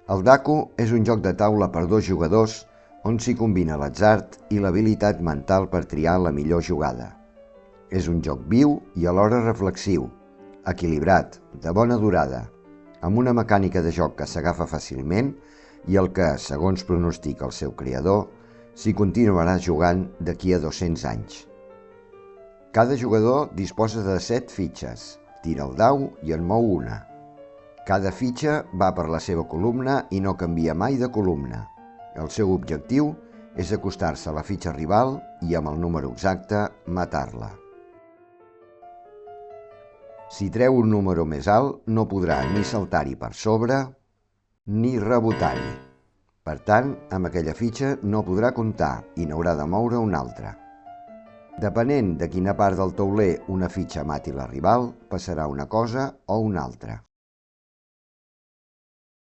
El daco és un joc de taula per dos jugadors on s'hi combina l'atzar i l'habilitat mental per triar la millor jugada. És un joc viu i alhora reflexiu, equilibrat, de bona durada, amb una mecànica de joc que s'agafa fàcilment i el que, segons pronostica el seu creador, s'hi continuarà jugant d'aquí a 200 anys. Cada jugador disposa de 7 fitxes, tira el dau i en mou una. Cada fitxa va per la seva columna i no canvia mai de columna. El seu objectiu és acostar-se a la fitxa rival i, amb el número exacte, matar-la. Si treu un número més alt, no podrà ni saltar-hi per sobre ni rebotar-hi. Per tant, amb aquella fitxa no podrà comptar i n'haurà de moure una altra. Depenent de quina part del tauler una fitxa mati la rival, passarà una cosa o una altra.